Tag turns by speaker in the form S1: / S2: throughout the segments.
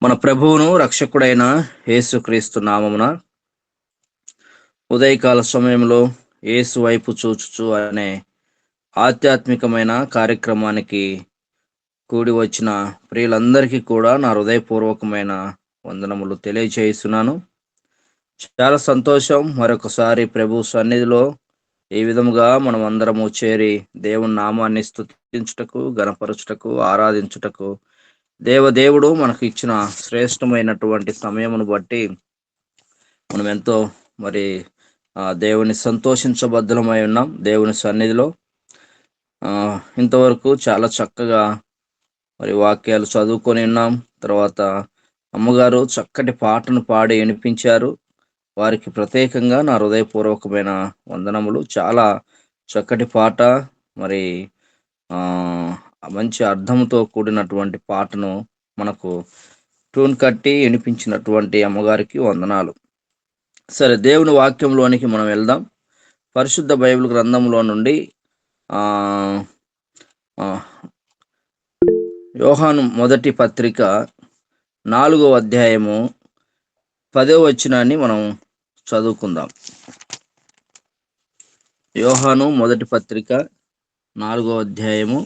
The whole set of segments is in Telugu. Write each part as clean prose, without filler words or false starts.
S1: మన ప్రభువును రక్షకుడైన యేసుక్రీస్తు నామమున ఉదయకాల సమయంలో యేసు వైపు చూచుచు అనే ఆధ్యాత్మికమైన కార్యక్రమానికి కూడి వచ్చిన ప్రియులందరికీ కూడా నా హృదయపూర్వకమైన వందనములు తెలియజేస్తున్నాను. చాలా సంతోషం మరొకసారి ప్రభు సన్నిధిలో ఈ విధముగా మనం అందరము చేరి దేవుని నామాన్ని స్తుతించుటకు, గణపరచుటకు, ఆరాధించుటకు దేవుడు మనకు ఇచ్చిన శ్రేష్టమైనటువంటి సమయమును బట్టి మనం ఎంతో మరి దేవుని సంతోషించబద్ధులమై ఉన్నాం. దేవుని సన్నిధిలో ఇంతవరకు చాలా చక్కగా మరి వాక్యాలు చదువుకొని ఉన్నాం. తర్వాత అమ్మగారు చక్కటి పాటను పాడి వినిపించారు. వారికి ప్రత్యేకంగా నా హృదయపూర్వకమైన వందనములు. చాలా చక్కటి పాట, మరి ఆ మంచి అర్థంతో కూడినటువంటి పాటను మనకు ట్యూన్ కట్టి వినిపించినటువంటి అమ్మగారికి వందనాలు. సరే, దేవుని వాక్యంలోనికి మనం వెళ్దాం. పరిశుద్ధ బైబిల్ గ్రంథంలో నుండి ఆ ఆ, యోహాను మొదటి పత్రిక 4వ అధ్యాయము 10వ వచనాన్ని మనం చదువుకుందాం. యోహాను మొదటి పత్రిక 4వ అధ్యాయము.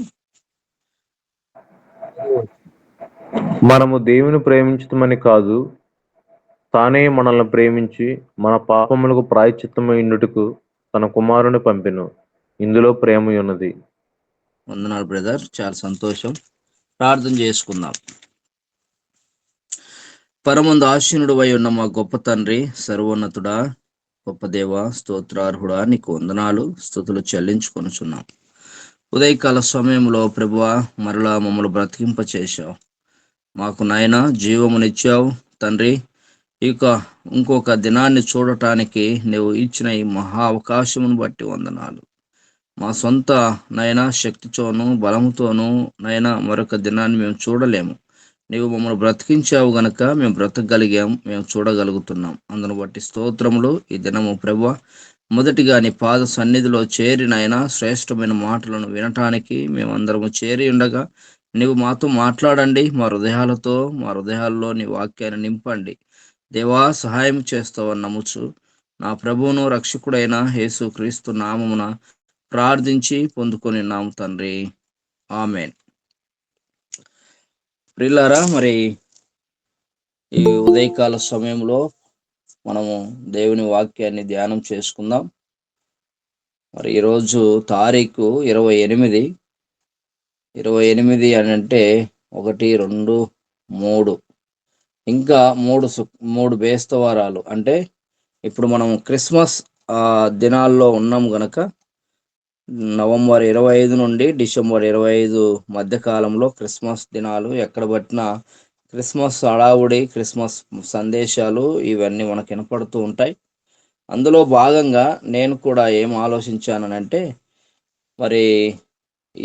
S2: మనము దేవుని ప్రేమించుతామని కాదు, తానే మనల్ని ప్రేమించి మన పాపములకు ప్రాయశ్చిత్తమైనట్టుకు తన కుమారుని పంపెను. ఇందులో ప్రేమ ఉన్నది.
S1: వందనాలు బ్రదర్, చాలా సంతోషం. ప్రార్థన చేసుకుందాం. పరమందు ఆశీనుడు అయి ఉన్న మా గొప్ప తండ్రి, సర్వోన్నతుడా, గొప్ప దేవ, స్తోత్రార్హుడా, నీకు వందనాలు, స్తుతులు చెల్లించుకొనుచున్నాం. ఉదయకాల సమయంలో ప్రభువా మరలా మమ్మల్ని బ్రతికింప చేశావు. మాకు నాయన జీవమునిచ్చావు తండ్రి. ఇంకొక దినాన్ని చూడటానికి నువ్వు ఇచ్చిన ఈ మహా అవకాశమును బట్టి వందనాలు. మా సొంత నైనా శక్తితోనూ బలముతోనూ నైనా మరొక దినాన్ని మేము చూడలేము. నీవు మమ్మల్ని బ్రతికించావు గనక మేము బ్రతకగలిగాం, మేము చూడగలుగుతున్నాం. అందును బట్టి స్తోత్రములు. ఈ దినము ప్రభువా మొదటిగా నీ పాద సన్నిధిలో చేరినైనా శ్రేష్టమైన మాటలను వినటానికి మేమందరము చేరి ఉండగా నీవు మాతో మాట్లాడండి. మా హృదయాల్లో నీ వాక్యాన్ని నింపండి. దేవా, సహాయం చేస్తావని నమ్ముచు నా ప్రభువును రక్షకుడైన యేసు క్రీస్తు నామమున ప్రార్థించి పొందుకొని నాము తండ్రి, ఆమేన్. ప్రియులారా, మరి ఈ ఉదయకాల సమయంలో మనము దేవుని వాక్యాన్ని ధ్యానం చేసుకుందాం. మరి ఈరోజు తారీఖు 28 అని అంటే 1, 2, 3 ఇంకా మూడు బేస్తవారాలు. అంటే ఇప్పుడు మనం క్రిస్మస్ దినాల్లో ఉన్నాం గనక నవంబర్ 25 నుండి డిసెంబర్ 25 మధ్య కాలంలో క్రిస్మస్ దినాలు. ఎక్కడ పట్టినా క్రిస్మస్ హడావుడి, క్రిస్మస్ సందేశాలు ఇవన్నీ మనకు వినపడుతూ ఉంటాయి. అందులో భాగంగా నేను కూడా ఏం ఆలోచించానంటే, మరి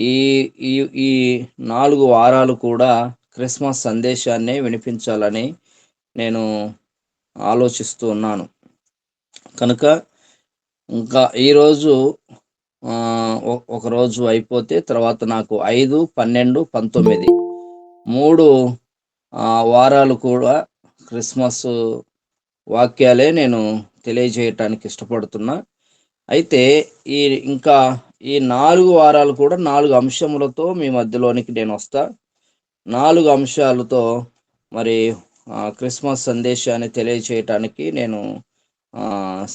S1: ఈ ఈ ఈ 4 వారాలు కూడా క్రిస్మస్ సందేశాన్నే వినిపించాలని నేను ఆలోచిస్తూ ఉన్నాను. కనుక ఇంకా ఈరోజు ఒకరోజు అయిపోతే తర్వాత నాకు 5, 12, 19 3 వారాలు కూడా క్రిస్మస్ వాక్యాలే నేను తెలియజేయటానికి ఇష్టపడుతున్నా. అయితే ఇంకా ఈ 4 వారాలు కూడా 4 అంశములతో మీ మధ్యలోనికి నేను వస్తా. 4 అంశాలతో మరి క్రిస్మస్ సందేశాన్ని తెలియచేయటానికి నేను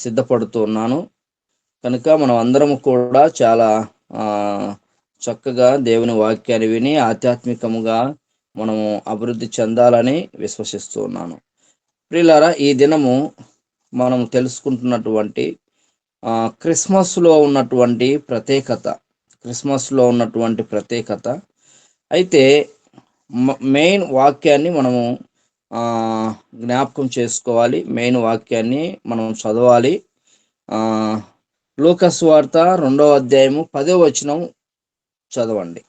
S1: సిద్ధపడుతూ ఉన్నాను. కనుక మనం అందరం కూడా చాలా చక్కగా దేవుని వాక్యాన్ని విని ఆధ్యాత్మికముగా మనము అభివృద్ధి చెందాలని విశ్వసిస్తూ ఉన్నాను. ప్రియులారా, ఈ దినము మనం తెలుసుకుంటున్నటువంటి క్రిస్మస్లో ఉన్నటువంటి ప్రత్యేకత అయితే మెయిన్ వాక్యాన్ని మనము జ్ఞాపకం చేసుకోవాలి. మెయిన్ వాక్యాన్ని మనం చదవాలి. లూకా సువార్త 2వ అధ్యాయము 10వ వచనం చదవండి.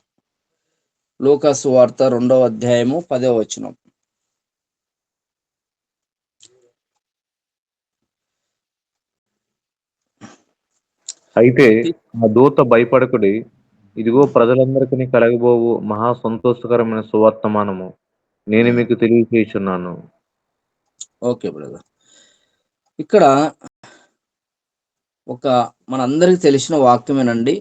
S1: లూకా సువార్త 2వ అధ్యాయము 10వ వచనం.
S2: అయితే ఆ దూత భయపడకుడి, ఇదిగో ప్రజలందరికీ కలగబోవు మహా సంతోషకరమైన సువర్తమానము నేను మీకు తెలియజేస్తున్నాను.
S1: Okay brother. ఇక్కడ ఒక మనందరికి తెలిసిన వాక్యమేనండి.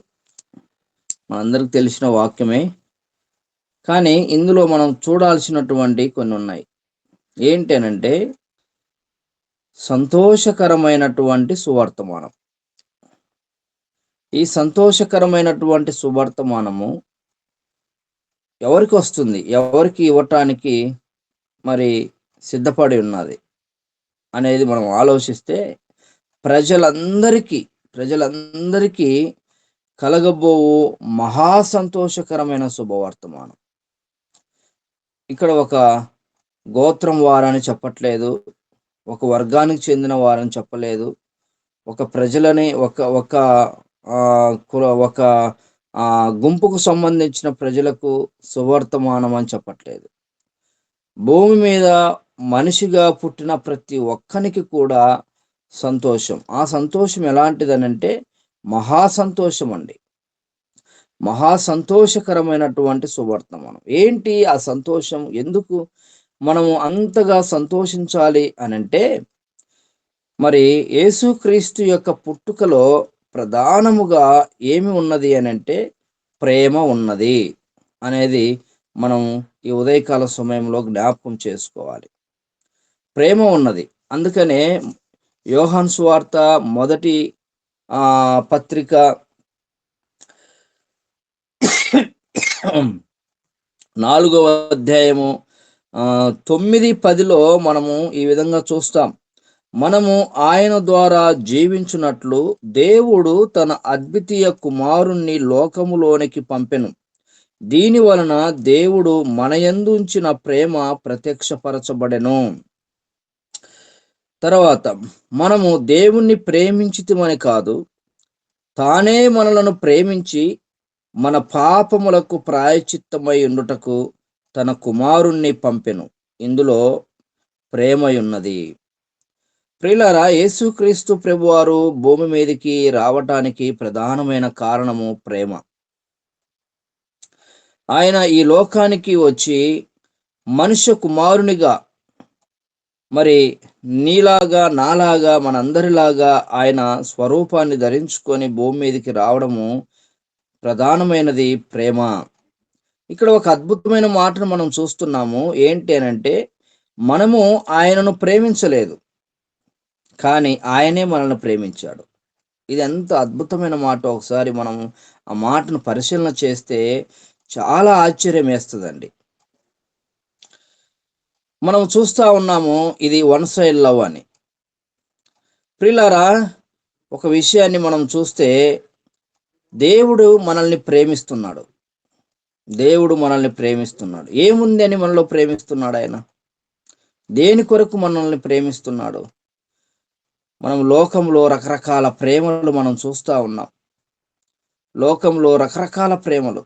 S1: మనందరికి తెలిసిన వాక్యమే. కానీ ఇందులో మనం చూడాల్సినటువంటి కొన్ని ఉన్నాయి. ఏంటనంటే సంతోషకరమైనటువంటి సువర్తమానం. ఈ సంతోషకరమైనటువంటి సువర్తమానము ఎవరికి వస్తుంది? ఎవరికి ఇవ్వటానికి మరి సిద్ధపడి ఉన్నది అనేది మనం ఆలోచిస్తే ప్రజలందరికీ ప్రజలందరికీ కలగబోవు మహా సంతోషకరమైన శుభవర్తమానం. ఇక్కడ ఒక గోత్రం వారని చెప్పట్లేదు, ఒక వర్గానికి చెందిన వారని చెప్పలేదు, ఒక ప్రజలని ఒక ఒక ఒక గుంపుకు సంబంధించిన ప్రజలకు సువర్తమానం అని చెప్పట్లేదు. భూమి మీద మనిషిగా పుట్టిన ప్రతి ఒక్కనికి కూడా సంతోషం. ఆ సంతోషం ఎలాంటిదనంటే మహా సంతోషం అండి. మహా సంతోషకరమైనటువంటి సువర్తమానం. ఏంటి ఆ సంతోషం? ఎందుకు మనము అంతగా సంతోషించాలి అనంటే, మరి యేసుక్రీస్తు యొక్క పుట్టుకలో ప్రధానముగా ఏమి ఉన్నది అనంటే ప్రేమ ఉన్నది అనేది మనం ఈ ఉదయకాల సమయంలో జ్ఞాపకం చేసుకోవాలి. ప్రేమ ఉన్నది. అందుకనే యోహాను సువార్త మొదటి పత్రిక 4వ అధ్యాయము 9-10లో మనము ఈ విధంగా చూస్తాం. మనము ఆయన ద్వారా జీవించున్నట్లు దేవుడు తన అద్వితీయ కుమారుణ్ణి లోకములోనికి పంపెను. దీని వలన దేవుడు మన యందు ఉంచిన ప్రేమ ప్రత్యక్షపరచబడెను. తర్వాత మనము దేవుణ్ణి ప్రేమించితిమని కాదు, తానే మనలను ప్రేమించి మన పాపములకు ప్రాయశ్చిత్తమై ఉండుటకు తన కుమారుణ్ణి పంపెను. ఇందులో ప్రేమయున్నది. ప్రియులారా, యేసుక్రీస్తు ప్రభువారు భూమి మీదకి రావటానికి ప్రధానమైన కారణము ప్రేమ. ఆయన ఈ లోకానికి వచ్చి మనుష్య కుమారునిగా, మరి నీలాగా నాలాగా మనందరిలాగా ఆయన స్వరూపాన్ని ధరించుకొని భూమి మీదకి రావడము ప్రధానమైనది ప్రేమ. ఇక్కడ ఒక అద్భుతమైన మాటను మనం చూస్తున్నాము. ఏంటి అనంటే, మనము ఆయనను ప్రేమించలేదు, కానీ ఆయనే మనల్ని ప్రేమించాడు. ఇది ఎంత అద్భుతమైన మాట! ఒకసారి మనం ఆ మాటను పరిశీలన చేస్తే చాలా ఆశ్చర్యం వేస్తుందండి. మనం చూస్తా ఉన్నాము, ఇది వన్ సైడ్ లవ్ అని. ప్రియులారా, ఒక విషయాన్ని మనం చూస్తే దేవుడు మనల్ని ప్రేమిస్తున్నాడు. దేవుడు మనల్ని ప్రేమిస్తున్నాడు. ఏముంది అని మనలో ప్రేమిస్తున్నాడు ఆయన? దేని కొరకు మనల్ని ప్రేమిస్తున్నాడు? మనం లోకంలో రకరకాల ప్రేమలు మనం చూస్తూ ఉన్నాం. లోకంలో రకరకాల ప్రేమలు.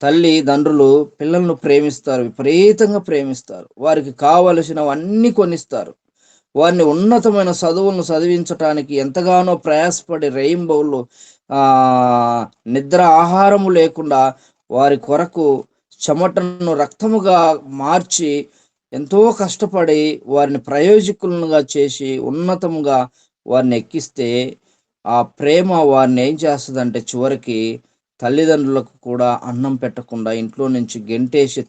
S1: తల్లిదండ్రులు పిల్లలను ప్రేమిస్తారు, విపరీతంగా ప్రేమిస్తారు. వారికి కావలసినవన్నీ కొనిస్తారు. వారిని ఉన్నతమైన చదువులను చదివించటానికి ఎంతగానో ప్రయాసపడి రెయింబౌళ్ళు నిద్ర ఆహారము లేకుండా వారి కొరకు చెమటను రక్తముగా మార్చి ఎంతో కష్టపడి వారిని ప్రయోజకులుగా చేసి ఉన్నతముగా వారిని ఎక్కిస్తే ఆ ప్రేమ వారిని ఏం చేస్తుందంటే చివరికి తల్లిదండ్రులకు కూడా అన్నం పెట్టకుండా ఇంట్లో నుంచి గెంటేసి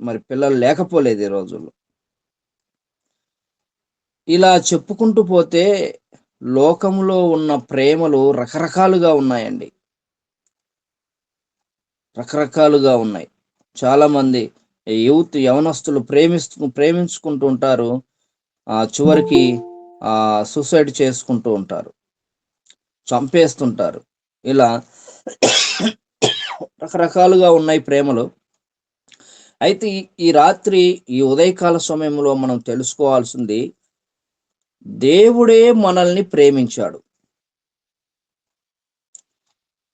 S1: మరి పిల్లలు లేకపోలేదు ఈ రోజుల్లో. ఇలా చెప్పుకుంటూ పోతే లోకంలో ఉన్న ప్రేమలు రకరకాలుగా ఉన్నాయండి. రకరకాలుగా ఉన్నాయి. చాలా మంది యవనస్తులు ప్రేమించుకుంటూ ఉంటారు. చివరికి సూసైడ్ చేసుకుంటూ ఉంటారు, చంపేస్తుంటారు. ఇలా రకరకాలుగా ఉన్నాయి ప్రేమలు. అయితే ఈ రాత్రి ఈ ఉదయకాల సమయంలో మనం తెలుసుకోవాల్సింది, దేవుడే మనల్ని ప్రేమించాడు.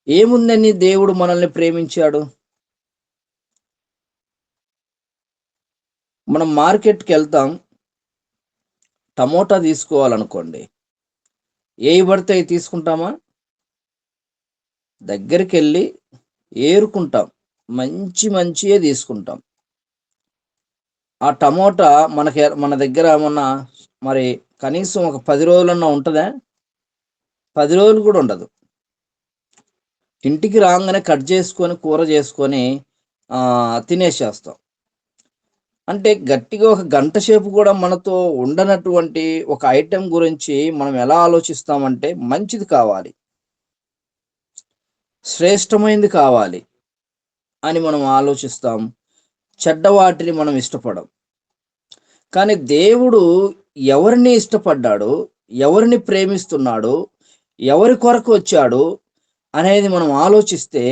S1: ఏముందని దేవుడు మనల్ని ప్రేమించాడు? మనం మార్కెట్కి వెళ్తాం, టమోటా తీసుకోవాలనుకోండి, ఏవి పడితే అవి తీసుకుంటామా? దగ్గరికి వెళ్ళి ఏరుకుంటాం, మంచియే తీసుకుంటాం. ఆ టమోటా మన దగ్గర ఏమన్నా మరి కనీసం ఒక 10 రోజులన్నా ఉంటుందా? 10 రోజులు కూడా ఉండదు. ఇంటికి రాగానే కట్ చేసుకొని కూర చేసుకొని తినేసేస్తాం. అంటే గట్టిగా ఒక గంట సేపు కూడా మనతో ఉండనటువంటి ఒక ఐటెం గురించి మనం ఎలా ఆలోచిస్తామంటే మంచిది కావాలి, శ్రేష్టమైనది కావాలి అని మనం ఆలోచిస్తాం. చెడ్డ వాటిని మనం ఇష్టపడం. కానీ దేవుడు ఎవరిని ఇష్టపడ్డాడు, ఎవరిని ప్రేమిస్తున్నాడు, ఎవరి కొరకు వచ్చాడు అనేది మనం ఆలోచిస్తే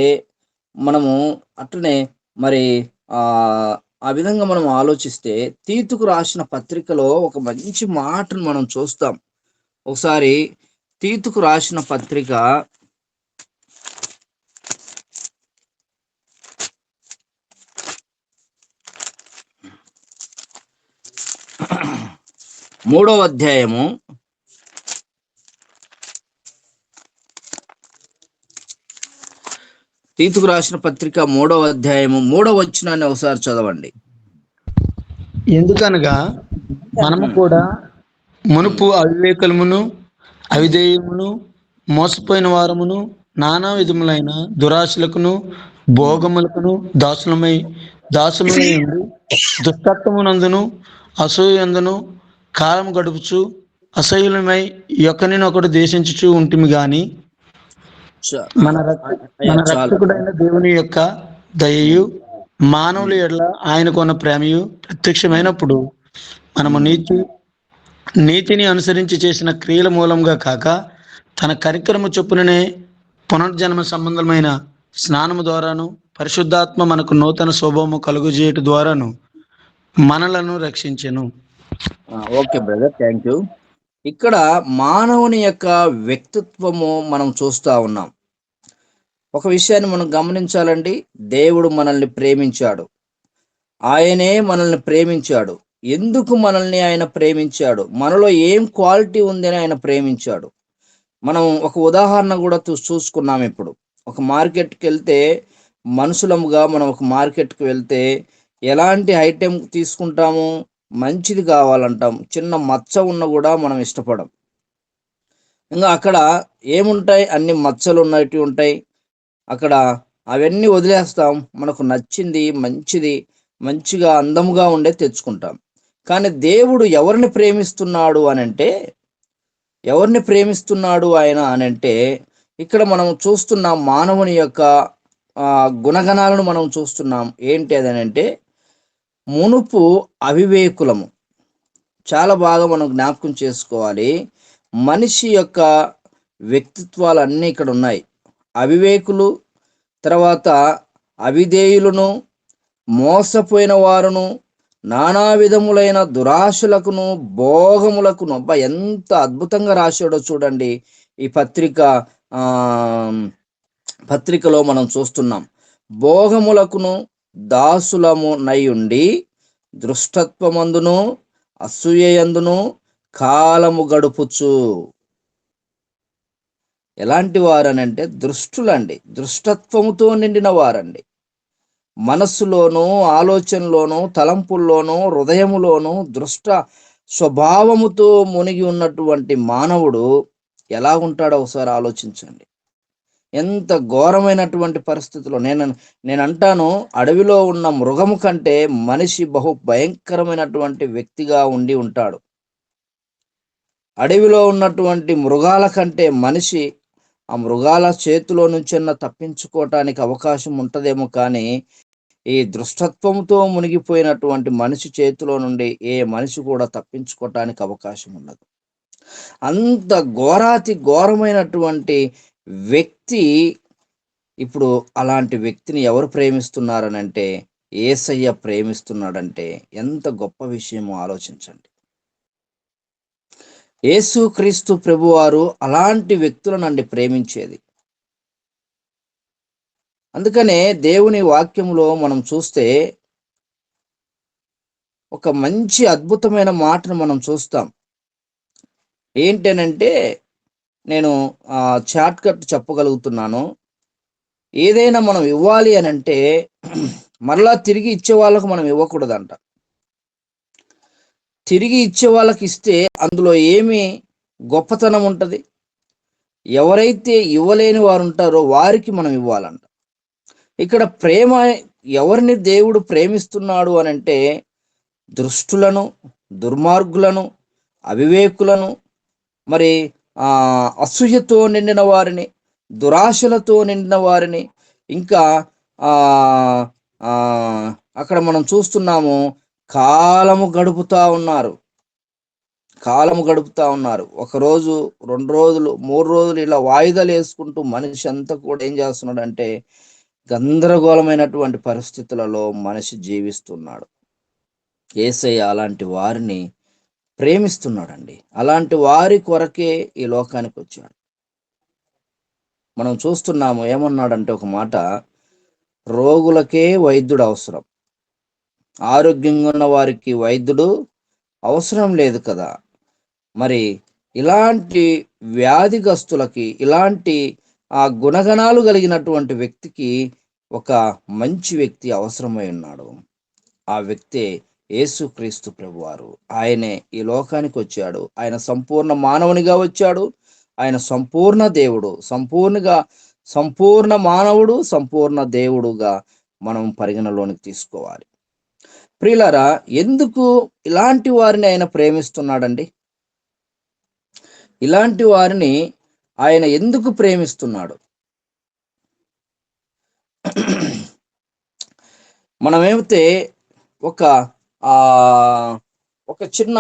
S1: మనము అట్లనే మరి ఆ విధంగా మనం ఆలోచిస్తే తీతుకు రాసిన పత్రికలో ఒక మంచి మాటను మనం చూస్తాం. ఒకసారి తీతుకు రాసిన పత్రిక 3వ అధ్యాయము 3వ అధ్యాయము 3వ వచనాన్ని ఒకసారి చదవండి.
S3: ఎందుకనగా మనము కూడా మునుపు అవివేకులమును అవిధేయమును మోసపోయిన వారమును నానా విధములైన దురాశలకును భోగములకును దాసులమై ఉండి దుష్టత్వమునందును అసూయందును కాలము గడుపుచు అసహ్యులమై ఒకరినొకడు దేశించుచు ఉంటిమి గాని మన రక్షకుడైన దేవుని యొక్క దయయు మానవుల ఎడల ఆయనకున్న ప్రేమయు ప్రత్యక్షమైనప్పుడు మనము నీతిని అనుసరించి చేసిన క్రియల మూలంగా కాక తన కనికరము చొప్పుననే పునర్జన్మ సంబంధమైన స్నానము ద్వారాను పరిశుద్ధాత్మ మనకు నూతన స్వభావము కలుగజేయట ద్వారాను మనలను రక్షించెను.
S1: Okay brother, thank you. ఇక్కడ మానవుని యొక్క వ్యక్తిత్వము మనం చూస్తా ఉన్నాం. ఒక విషయాన్ని మనం గమనించాలండి. దేవుడు మనల్ని ప్రేమించాడు. ఆయనే మనల్ని ప్రేమించాడు. ఎందుకు మనల్ని ఆయన ప్రేమించాడు? మనలో ఏం క్వాలిటీ ఉందని ఆయన ప్రేమించాడు. మనం ఒక ఉదాహరణ కూడా చూసుకున్నాం. ఇప్పుడు ఒక మార్కెట్కి వెళ్తే, మనుషులముగా మనం ఒక మార్కెట్కి వెళ్తే ఎలాంటి ఐటెం తీసుకుంటాము? మంచిది కావాలంటాం. చిన్న మచ్చ ఉన్న కూడా మనం ఇష్టపడం. ఇంకా అక్కడ ఏముంటాయి? అన్ని మచ్చలు ఉన్నట్టు ఉంటాయి. అక్కడ అవన్నీ వదిలేస్తాం. మనకు నచ్చింది, మంచిగా అందముగా ఉండే తెచ్చుకుంటాం. కానీ దేవుడు ఎవరిని ప్రేమిస్తున్నాడు ఆయన అనంటే ఇక్కడ మనం చూస్తున్నాం మానవుని యొక్క గుణగణాలను మనం చూస్తున్నాం. ఏంటి అదనంటే, మునుపు అవివేకులము. చాలా బాగా మనం జ్ఞాపకం చేసుకోవాలి. మనిషి యొక్క వ్యక్తిత్వాలన్నీ ఇక్కడ ఉన్నాయి. అవివేకులు, తర్వాత అవిధేయులను, మోసపోయిన వారును, నానా విధములైన దురాశలకును భోగములకును. అబ్బా, ఎంత అద్భుతంగా రాశాడో చూడండి. ఈ పత్రికలో మనం చూస్తున్నాం. భోగములకును దాసులము నయుండి దృష్టత్వమందును అసూయయందును కాలము గడుపుచు. ఎలాంటి వారనంటే దృష్టులండి, దృష్టత్వముతో నిండిన వారండి. మనస్సులోనూ, ఆలోచనలోనూ, తలంపుల్లోనూ, హృదయములోనూ దృష్ట స్వభావముతో మునిగి ఉన్నటువంటి మానవుడు ఎలా ఉంటాడో ఒకసారి ఆలోచించండి. ఎంత ఘోరమైనటువంటి పరిస్థితుల్లో నేను అంటాను, అడవిలో ఉన్న మృగము కంటే మనిషి బహు భయంకరమైనటువంటి వ్యక్తిగా ఉండి ఉంటాడు. అడవిలో ఉన్నటువంటి మృగాల కంటే మనిషి ఆ మృగాల చేతిలో నుంచన్న తప్పించుకోవటానికి అవకాశం ఉంటదేమో, కానీ ఈ దృష్టత్వంతో మునిగిపోయినటువంటి మనిషి చేతిలో నుండి ఏ మనిషి కూడా తప్పించుకోవటానికి అవకాశం ఉండదు. అంత ఘోరమైనటువంటి వ్యక్తి. ఇప్పుడు అలాంటి వ్యక్తిని ఎవరు ప్రేమిస్తున్నారనంటే యేసయ్య ప్రేమిస్తున్నాడంటే ఎంత గొప్ప విషయమో ఆలోచించండి. యేసుక్రీస్తు ప్రభువారు అలాంటి వ్యక్తులనండి ప్రేమించేది. అందుకనే దేవుని వాక్యంలో మనం చూస్తే ఒక మంచి అద్భుతమైన మాటను మనం చూస్తాం. ఏంటనంటే, నేను చాట్ కట్ చెప్పగలుగుతున్నాను. ఏదైనా మనం ఇవ్వాలి అనంటే మరలా తిరిగి ఇచ్చే వాళ్ళకు మనం ఇవ్వకూడదంట. తిరిగి ఇచ్చే వాళ్ళకి ఇస్తే అందులో ఏమి గొప్పతనం ఉంటుంది? ఎవరైతే ఇవ్వలేని వారు ఉంటారో వారికి మనం ఇవ్వాలంట. ఇక్కడ ప్రేమ, ఎవరిని దేవుడు ప్రేమిస్తున్నాడు అని అంటే దుష్టులను, దుర్మార్గులను, అవివేకులను, మరి అసూయతో నిండిన వారిని, దురాశలతో నిండిన వారిని, ఇంకా ఆ ఆ అక్కడ మనం చూస్తున్నాము కాలము గడుపుతా ఉన్నారు. ఒకరోజు, 2 రోజులు, 3 రోజులు ఇలా వాయిదాలు వేసుకుంటూ మనిషి అంతా కూడా ఏం చేస్తున్నాడంటే గందరగోళమైనటువంటి పరిస్థితులలో మనిషి జీవిస్తున్నాడు. యేసయ్య అలాంటి వారిని ప్రేమిస్తున్నాడండి. అలాంటి వారి కొరకే ఈ లోకానికి వచ్చాడు. మనం చూస్తున్నాము, ఏమన్నాడంటే ఒక మాట, రోగులకే వైద్యుడు అవసరం, ఆరోగ్యంగా ఉన్న వారికి వైద్యుడు అవసరం లేదు కదా. మరి ఇలాంటి వ్యాధిగ్రస్తులకి, ఇలాంటి గుణగణాలు కలిగినటువంటి వ్యక్తికి ఒక మంచి వ్యక్తి అవసరమై ఉన్నాడు. ఆ వ్యక్తే యేసుక్రీస్తు ప్రభువారు. ఆయనే ఈ లోకానికి వచ్చాడు. ఆయన సంపూర్ణ మానవునిగా వచ్చాడు. ఆయన సంపూర్ణ దేవుడు, సంపూర్ణ మానవుడు, సంపూర్ణ దేవుడుగా మనం పరిగణలోనికి తీసుకోవాలి. ప్రియులారా, ఎందుకు ఇలాంటి వారిని ఆయన ప్రేమిస్తున్నాడండి? ఇలాంటి వారిని ఆయన ఎందుకు ప్రేమిస్తున్నాడు? మనమేమితే ఒక చిన్న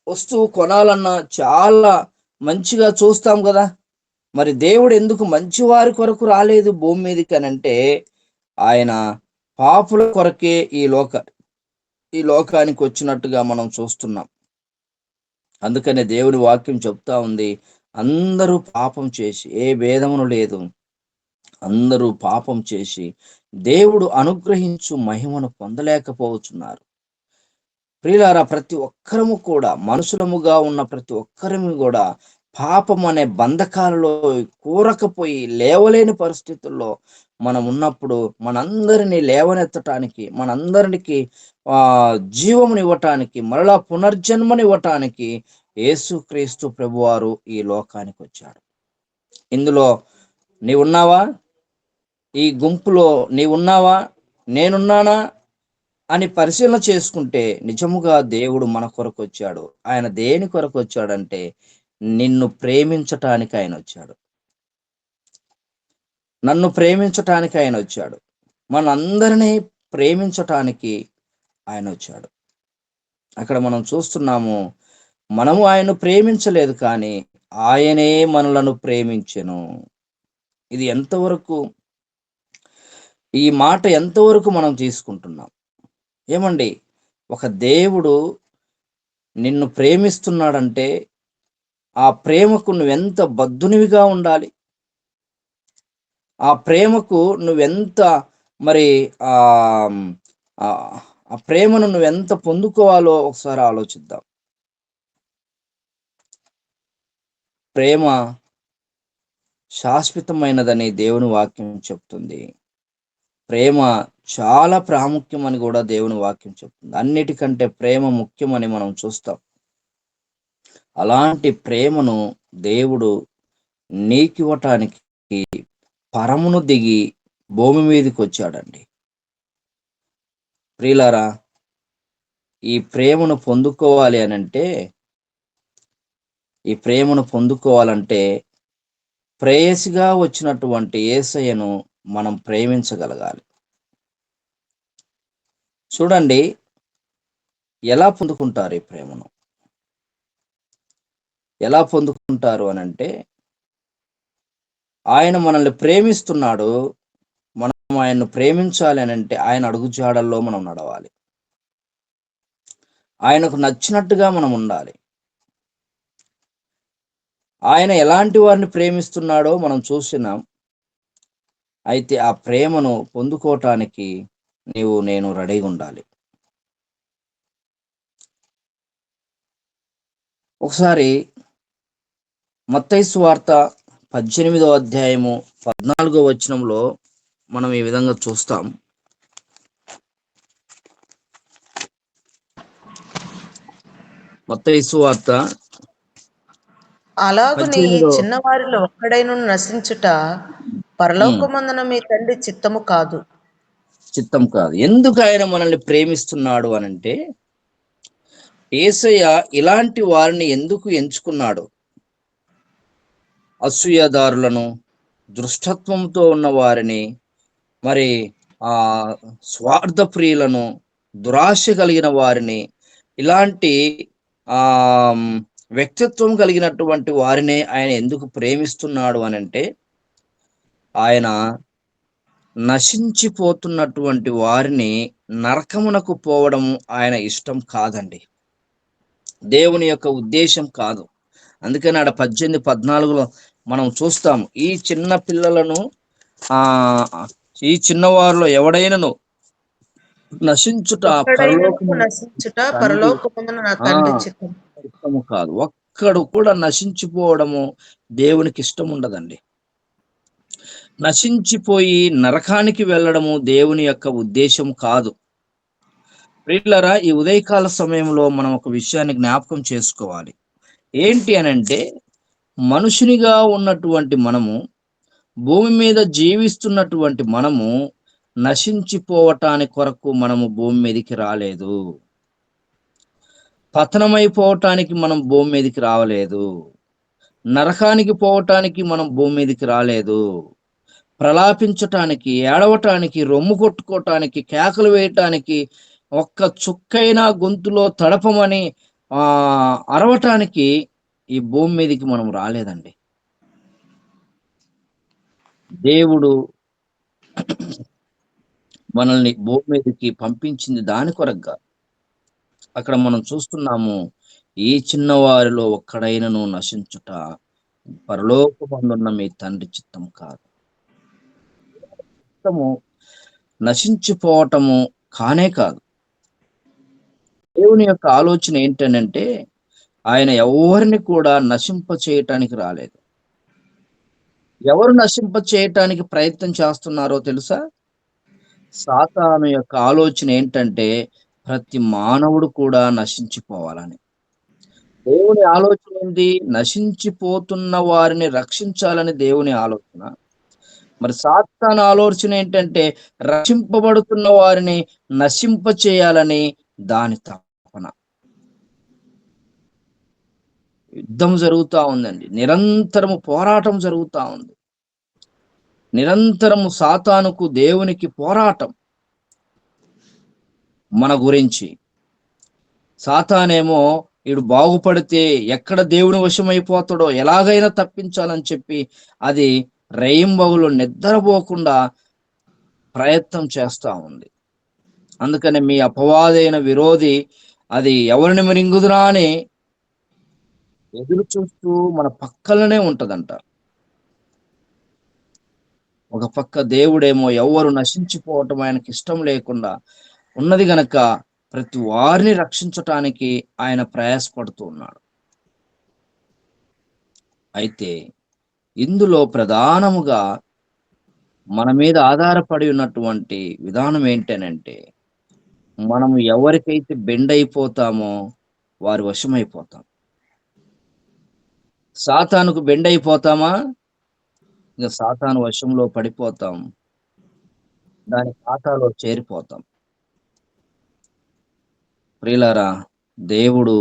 S1: వస్తువు కొనాలన్నా చాలా మంచిగా చూస్తాం కదా. మరి దేవుడు ఎందుకు మంచి వారి కొరకు రాలేదు భూమి మీదకి అని అంటే ఆయన పాపుల కొరకే ఈ లోకానికి వచ్చినట్టుగా మనం చూస్తున్నాం. అందుకనే దేవుని వాక్యం చెప్తా ఉంది, అందరూ పాపం చేసి, ఏ భేదమును లేదు, అందరూ పాపం చేసి దేవుడు అనుగ్రహించు మహిమను పొందలేకపోతున్నారు. ప్రియులారా, ప్రతి ఒక్కరము కూడా, మనుషులముగా ఉన్న ప్రతి ఒక్కరము కూడా పాపం అనే బంధకాలలో కూరకపోయి లేవలేని పరిస్థితుల్లో మనం ఉన్నప్పుడు మనందరినీ లేవనెత్తటానికి, మనందరికి జీవమునివ్వటానికి, మరలా పునర్జన్మనివ్వటానికి యేసుక్రీస్తు ప్రభువారు ఈ లోకానికి వచ్చాడు. ఇందులో నీవున్నావా? ఈ గుంపులో నీవున్నావా? నేనున్నానా అని పరిశీలన చేసుకుంటే నిజముగా దేవుడు మన కొరకు వచ్చాడు. ఆయన దేని కొరకు వచ్చాడంటే నిన్ను ప్రేమించటానికి ఆయన వచ్చాడు. నన్ను ప్రేమించటానికి ఆయన వచ్చాడు. మనందరినీ ప్రేమించటానికి ఆయన వచ్చాడు. అక్కడ మనం చూస్తున్నాము, మనము ఆయన్ను ప్రేమించలేదు, కానీ ఆయనే మనలను ప్రేమించెను. ఇది ఎంతవరకు, ఈ మాట ఎంతవరకు మనం తీసుకుంటున్నాం? ఏమండి, ఒక దేవుడు నిన్ను ప్రేమిస్తున్నాడంటే ఆ ప్రేమకు నువ్వెంత బద్ధునివిగా ఉండాలి, ఆ ప్రేమకు నువ్వెంత మరి ఆ ప్రేమను నువ్వెంత పొందుకోవాలో ఒకసారి ఆలోచిద్దాం. ప్రేమ శాశ్వతమైనదని దేవుని వాక్యం చెప్తుంది. ప్రేమ చాలా ప్రాముఖ్యమని కూడా దేవుని వాక్యం చెప్తుంది. అన్నిటికంటే ప్రేమ ముఖ్యమని మనం చూస్తాం. అలాంటి ప్రేమను దేవుడు నీకివ్వటానికి పరమును దిగి భూమి మీదకి వచ్చాడండి. ప్రియులారా, ఈ ప్రేమను పొందుకోవాలంటే ప్రేయసిగా వచ్చినటువంటి యేసయ్యను మనం ప్రేమించగలగాలి. చూడండి, ఎలా పొందుకుంటారు ఈ ప్రేమను? ఎలా పొందుకుంటారు అని అంటే, ఆయన మనల్ని ప్రేమిస్తున్నాడు. మనం ఆయన్ను ప్రేమించాలి అని అంటే ఆయన అడుగుజాడల్లో మనం నడవాలి. ఆయనకు నచ్చినట్టుగా మనం ఉండాలి. ఆయన ఎలాంటి వారిని ప్రేమిస్తున్నాడో మనం చూస్తున్నాం. అయితే ఆ ప్రేమను పొందుకోవటానికి నేను రెడీగా ఉండాలి. ఒకసారి మత్తయి సువార్త 18వ అధ్యాయము 14వ వచనంలో మనం ఈ విధంగా చూస్తాం. మత్తయి సువార్త
S4: అలాగుని ఈ
S1: 18.
S4: చిన్నవారిలో ఒక్కడైన నశించుట
S1: ఉమ్,
S4: పరలోకమందున మీ తండ్రి చిత్తము కాదు.
S1: చిత్తం కాదు. ఎందుకు ఆయన మనల్ని ప్రేమిస్తున్నాడు అనంటే, యేసయ్య ఇలాంటి వారిని ఎందుకు ఎంచుకున్నాడు? అసూయదారులను, దృష్టత్వంతో ఉన్న వారిని, మరి ఆ స్వార్థ ప్రియులను, దురాశ కలిగిన వారిని, ఇలాంటి ఆ వ్యక్తిత్వం కలిగినటువంటి వారినే ఆయన ఎందుకు ప్రేమిస్తున్నాడు అనంటే, ఆయన నశించిపోతున్నటువంటి వారిని నరకమునకు పోవడం ఆయన ఇష్టం కాదండి. దేవుని యొక్క ఉద్దేశం కాదు. అందుకని ఆడ 18, 14లో మనం చూస్తాం, ఈ చిన్న పిల్లలను ఆ ఈ చిన్నవారిలో ఎవడైనను నశించుట
S4: ఒక్కడైనను
S1: పరలోకము
S4: నశించుట
S1: తండ్రి
S4: పరలోకమందున నా
S1: ఆ
S4: తండ్రి చిత్తము.
S1: ఇష్టము కాదు. ఒక్కడు కూడా నశించిపోవడము దేవునికి ఇష్టం ఉండదండి. నశించిపోయి నరకానికి వెళ్ళడము దేవుని యొక్క ఉద్దేశం కాదు. ప్రియులారా, ఈ ఉదయకాల సమయంలో మనం ఒక విషయాన్ని జ్ఞాపకం చేసుకోవాలి. ఏంటి అనంటే, మనుషునిగా ఉన్నటువంటి మనము, భూమి మీద జీవిస్తున్నటువంటి మనము నశించిపోవటానికి కొరకు మనము భూమి మీదకి రాలేదు. పతనమైపోవటానికి మనం భూమి మీదకి రావలేదు. నరకానికి పోవటానికి మనం భూమి మీదకి రాలేదు. ప్రలాపించటానికి, ఏడవటానికి, రొమ్ము కొట్టుకోవటానికి, కేకలు వేయటానికి, ఒక్క చుక్కైనా గొంతులో తడపమని అరవటానికి ఈ భూమి మీదకి మనం రాలేదండి. దేవుడు మనల్ని భూమి మీదకి పంపించింది దాని కొరకుగా. అక్కడ మనం చూస్తున్నాము, ఈ చిన్నవారిలో ఒక్కడైనను నశించుట పరలోకమందున్న మీ తండ్రి చిత్తం కాదు. చిత్తము నశించిపోవటము కానే కాదు. దేవుని యొక్క ఆలోచన ఏంటనంటే, ఆయన ఎవరిని కూడా నశింప చేయటానికి రాలేదు. ఎవరు నశింప చేయటానికి ప్రయత్నం చేస్తున్నారో తెలుసా? సాతాను యొక్క ఆలోచన ఏంటంటే, ప్రతి మానవుడు కూడా నశించిపోవాలని. దేవుని ఆలోచన ఏంటి? నశించిపోతున్న వారిని రక్షించాలని దేవుని ఆలోచన. మరి సాతాను ఆలోచన ఏంటంటే, రక్షింపబడుతున్న వారిని నశింప చేయాలని దాని తపన. యుద్ధం జరుగుతా ఉందండి. నిరంతరము పోరాటం జరుగుతా ఉంది. నిరంతరము సాతానుకు దేవునికి పోరాటం మన గురించి. సాతానేమో వీడు బాగుపడితే ఎక్కడ దేవుని వశమైపోతాడో, ఎలాగైనా తప్పించాలని చెప్పి అది రేయింబగులు నిద్రపోకుండా ప్రయత్నం చేస్తా ఉంది. అందుకని మీ అపవాదైన విరోధి అది ఎవరిని మరింగుదురా అని ఎదురు చూస్తూ మన పక్కలనే ఉంటదంట. ఒక పక్క దేవుడేమో ఎవరు నశించిపోవటం ఆయనకి ఇష్టం లేకుండా ఉన్నది గనక ప్రతి వారిని రక్షించటానికి ఆయన ప్రయాసపడుతూ ఉన్నాడు. అయితే ఇందులో ప్రధానముగా మన మీద ఆధారపడి ఉన్నటువంటి విధానం ఏంటనంటే, మనము ఎవరికైతే బెండ్ అయిపోతామో వారి వశమైపోతాం. సాతానుకు బెండ్ అయిపోతామా, ఇక సాతాను వశంలో పడిపోతాం, దాని ఖాతాలో చేరిపోతాం. ప్రియులారా, దేవుడు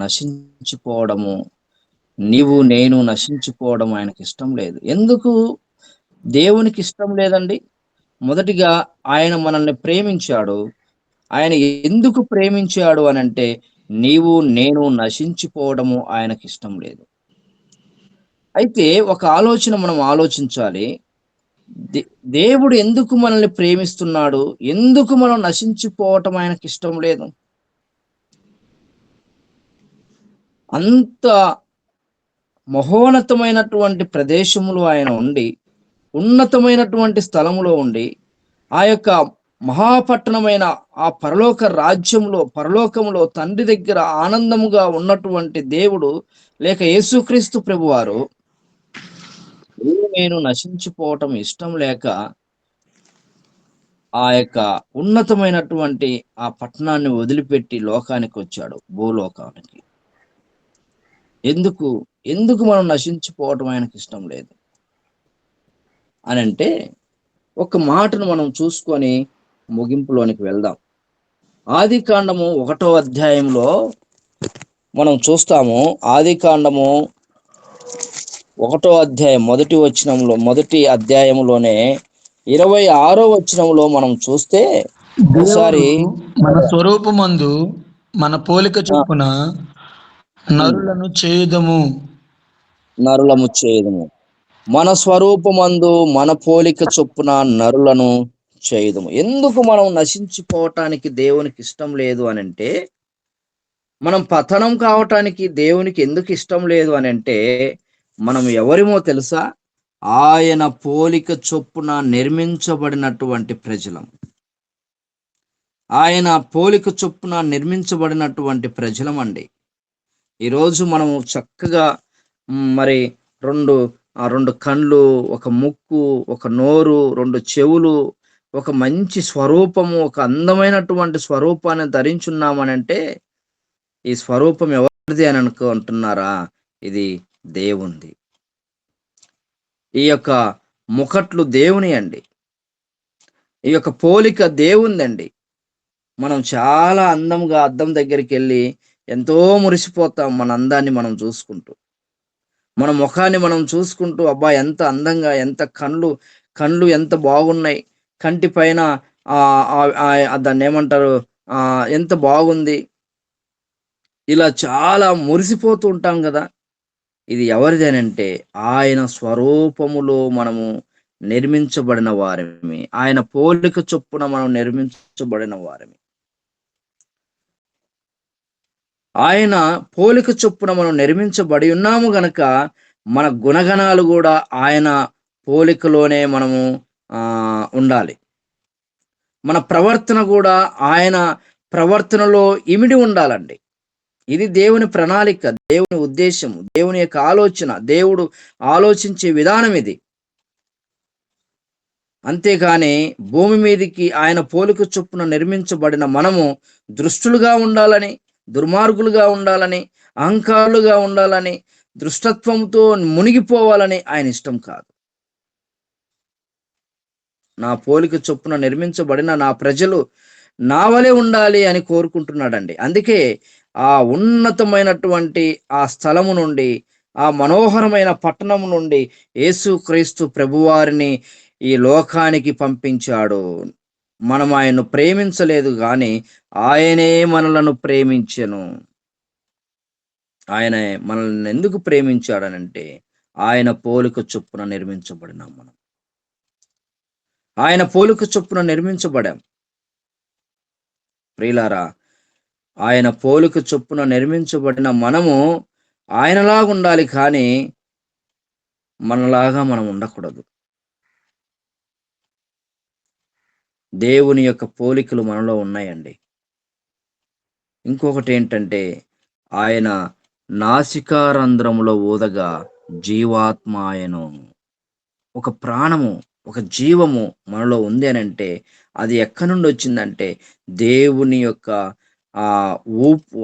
S1: నశించిపోవడము, నీవు నేను నశించిపోవడం ఆయనకి ఇష్టం లేదు. ఎందుకు దేవునికి ఇష్టం లేదండి? మొదటిగా ఆయన మనల్ని ప్రేమించాడు. ఆయన ఎందుకు ప్రేమించాడు అనంటే, నీవు నేను నశించిపోవడము ఆయనకి ఇష్టం లేదు. అయితే ఒక ఆలోచన మనం ఆలోచించాలి. దేవుడు ఎందుకు మనల్ని ప్రేమిస్తున్నాడు? ఎందుకు మనం నశించిపోవటం ఆయనకి ఇష్టం లేదు? అంత మహోన్నతమైనటువంటి ప్రదేశంలో ఆయన ఉండి, ఉన్నతమైనటువంటి స్థలములో ఉండి, ఆ యొక్క మహాపట్టణమైన ఆ పరలోక రాజ్యంలో, పరలోకములో తండ్రి దగ్గర ఆనందముగా ఉన్నటువంటి దేవుడు, లేక యేసుక్రీస్తు ప్రభువారు నేను నశించిపోవటం ఇష్టం లేక ఆ యొక్క ఉన్నతమైనటువంటి ఆ పట్టణాన్ని వదిలిపెట్టి లోకానికి వచ్చాడు, భూలోకానికి. ఎందుకు ఎందుకు మనం నశించిపోవటం ఆయనకి ఇష్టం లేదు అని అంటే, ఒక మాటను మనం చూసుకొని ముగింపులోనికి వెళ్దాం. ఆది కాండము 1వ అధ్యాయంలో మనం చూస్తాము. ఆది కాండము 1వ అధ్యాయం మొదటి అధ్యాయంలోనే 26వ వచనంలో మనం చూస్తే ఒకసారి
S3: దేవుడు మన స్వరూపమందు మన పోలిక
S1: ఆ,
S3: చొప్పున
S1: ఉమ్,
S3: నరులను చేయుదము.
S1: నరులము చేయుదుము, మన స్వరూపమందు మన పోలిక చొప్పున నరులను చేయుదుము. ఎందుకు మనం నశించిపోవటానికి దేవునికి ఇష్టం లేదు అని అంటే, మనం పతనం కావటానికి దేవునికి ఎందుకు ఇష్టం లేదు అని అంటే, మనం ఎవరిమో తెలుసా? ఆయన పోలిక చొప్పున నిర్మించబడినటువంటి ప్రజలం. ఆయన పోలిక చొప్పున నిర్మించబడినటువంటి ప్రజలం అండి. ఈరోజు మనము చక్కగా మరి రెండు కళ్ళు, ఒక ముక్కు, ఒక నోరు, 2 చెవులు, ఒక మంచి స్వరూపము, ఒక అందమైనటువంటి స్వరూపాన్ని ధరించున్నామనంటే, ఈ స్వరూపం ఎవరిది అని అనుకుంటున్నారా? ఇది దేవుంది. ఈ యొక్క ముఖట్లు దేవుని అండి. ఈ యొక్క పోలిక దేవుందండి. మనం చాలా అందంగా అద్దం దగ్గరికి వెళ్ళి ఎంతో మురిసిపోతాం మన అందాన్ని మనం చూసుకుంటూ. మన ముఖాన్ని మనం చూసుకుంటూ, అబ్బా ఎంత అందంగా, ఎంత కళ్ళు ఎంత బాగున్నాయి, కంటి పైన దాన్ని ఏమంటారు, ఎంత బాగుంది, ఇలా చాలా మురిసిపోతూ ఉంటాం కదా. ఇది ఎవరిదేనంటే, ఆయన స్వరూపములో మనము నిర్మించబడిన వారిమి, ఆయన పోలిక చొప్పున మనం నిర్మించబడిన వారిమి. ఆయన పోలిక చొప్పున మనం నిర్మించబడి ఉన్నాము గనక, మన గుణగణాలు కూడా ఆయన పోలికలోనే మనము ఉండాలి. మన ప్రవర్తన కూడా ఆయన ప్రవర్తనలో ఇమిడి ఉండాలండి. ఇది దేవుని ప్రణాళిక, దేవుని ఉద్దేశము, దేవుని యొక్క ఆలోచన, దేవుడు ఆలోచించే విధానం ఇది. అంతేగాని భూమి మీదికి ఆయన పోలిక చొప్పున నిర్మించబడిన మనము దృష్టులుగా ఉండాలని, దుర్మార్గులుగా ఉండాలని, అహంకారులుగా ఉండాలని, దృష్టత్వంతో మునిగిపోవాలని ఆయన ఇష్టం కాదు. నా పోలిక చొప్పున నిర్మించబడిన నా ప్రజలు నా వలె ఉండాలి అని కోరుకుంటున్నాడండి. అందుకే ఆ ఉన్నతమైనటువంటి ఆ స్థలము నుండి, ఆ మనోహరమైన పట్టణం నుండి యేసుక్రీస్తు ప్రభువారిని ఈ లోకానికి పంపించాడు. మనం ఆయన్ను ప్రేమించలేదు గాని ఆయనే మనలను ప్రేమించెను. ఆయన మనల్ని ఎందుకు ప్రేమించాడనంటే, ఆయన పోలిక చొప్పున నిర్మించబడినాం మనం. ఆయన పోలిక చొప్పున నిర్మించబడాం. ప్రియులారా, ఆయన పోలిక చొప్పున నిర్మించబడిన మనము ఆయనలాగా ఉండాలి, కానీ మనలాగా మనం ఉండకూడదు. దేవుని యొక్క పోలికలు మనలో ఉన్నాయండి. ఇంకొకటి ఏంటంటే, ఆయన నాసికారంధ్రములో ఊదగా జీవాత్మ ఆయను. ఒక ప్రాణము, ఒక జీవము మనలో ఉంది అని అంటే, అది ఎక్కడి నుండి వచ్చిందంటే, దేవుని యొక్క ఊపు,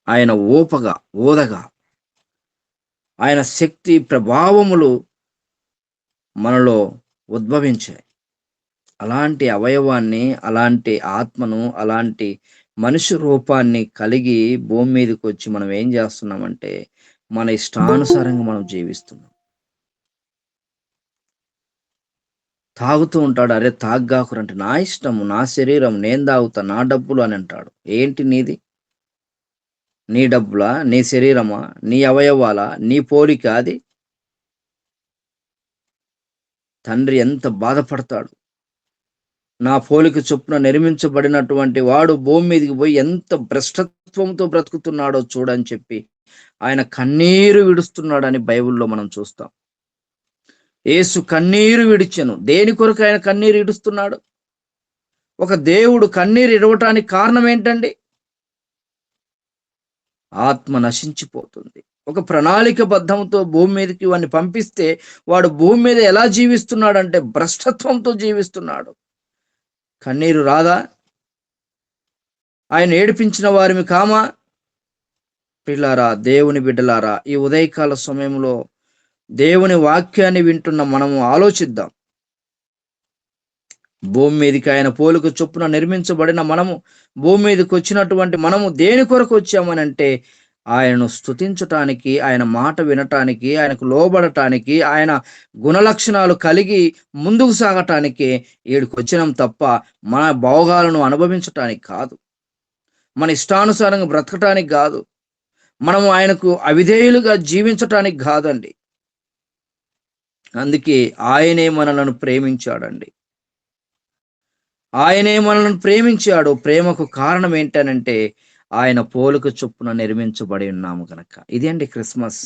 S1: ఆయన ఊదగా ఆయన శక్తి ప్రభావములు మనలో ఉద్భవించాయి. అలాంటి అవయవాన్ని, అలాంటి ఆత్మను, అలాంటి మనిషి రూపాన్ని కలిగి భూమి మీదకి వచ్చి మనం ఏం చేస్తున్నామంటే, మన ఇష్టానుసారంగా మనం జీవిస్తున్నాం. తాగుతూ ఉంటాడు. అరే తాగ్గాకురంటే, నా ఇష్టము, నా శరీరం, నేను తాగుతా, నా డబ్బులు అని అంటాడు. ఏంటి నీది? నీ డబ్బులా? నీ శరీరమా? నీ అవయవాలా? నీ పోలిక అది? తండ్రి ఎంత బాధపడతాడు. నా పోలిక చొప్పున నిర్మించబడినటువంటి వాడు భూమి మీదకి పోయి ఎంత భ్రష్టత్వంతో బ్రతుకుతున్నాడో చూడని చెప్పి ఆయన కన్నీరు విడుస్తున్నాడని బైబిల్లో మనం చూస్తాం. యేసు కన్నీరు విడిచెను. దేని కొరకు ఆయన కన్నీరు ఇడుస్తున్నాడు? ఒక దేవుడు కన్నీరు ఇడవటానికి కారణం ఏంటండి? ఆత్మ నశించిపోతుంది. ఒక ప్రణాళికబద్ధంతో భూమి మీదకి వాడిని పంపిస్తే వాడు భూమి మీద ఎలా జీవిస్తున్నాడంటే భ్రష్టత్వంతో జీవిస్తున్నాడు. కన్నీరు రాదా? ఆయన ఏడిపించిన వారిని కామా? ప్రియులారా, దేవుని బిడ్డలారా, ఈ ఉదయకాల సమయంలో దేవుని వాక్యాన్ని వింటున్న మనము ఆలోచిద్దాం. భూమి మీదకి ఆయన పోలిక చొప్పున నిర్మించబడిన మనము, భూమి మీదకి వచ్చినటువంటి మనము దేని కొరకు వచ్చామనంటే ఆయనను స్తుతించటానికి, ఆయన మాట వినటానికి, ఆయనకు లోబడటానికి, ఆయన గుణలక్షణాలు కలిగి ముందుకు సాగటానికి ఈడికి వచ్చినాం తప్ప మన భోగాలను అనుభవించటానికి కాదు, మన ఇష్టానుసారంగా బ్రతకటానికి కాదు, మనము ఆయనకు అవిధేయులుగా జీవించటానికి కాదండి. అందుకే ఆయనే మనలను ప్రేమించాడండి. ఆయనే మనల్ని ప్రేమించాడు. ప్రేమకు కారణం ఏంటనంటే ఆయన పోలిక చొప్పున నిర్మించబడి ఉన్నాము కనుక. ఇదే అండి క్రిస్మస్.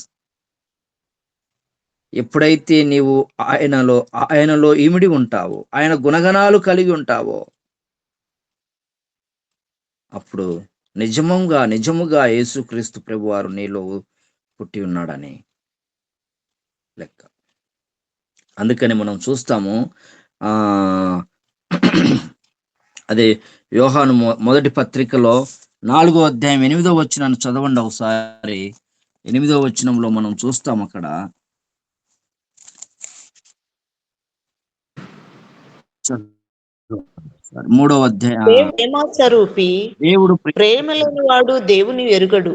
S1: ఎప్పుడైతే నీవు ఆయనలో ఇమిడి ఉంటావో, ఆయన గుణగణాలు కలిగి ఉంటావో, అప్పుడు నిజముగా యేసుక్రీస్తు ప్రభువారు నీలో పుట్టి ఉన్నాడని లెక్క. అందుకని మనం చూస్తాము, ఆ అదే యోహాను మొదటి పత్రికలో 4వ అధ్యాయం 8వ వచనాన్ని చదవండి ఒకసారి. 8వ వచనంలో మనం చూస్తాం అక్కడ, మూడవ అధ్యాయం,
S4: ప్రేమ స్వరూపి
S1: దేవుడు
S4: ప్రేమ లేని వాడు దేవుని ఎరుగడు.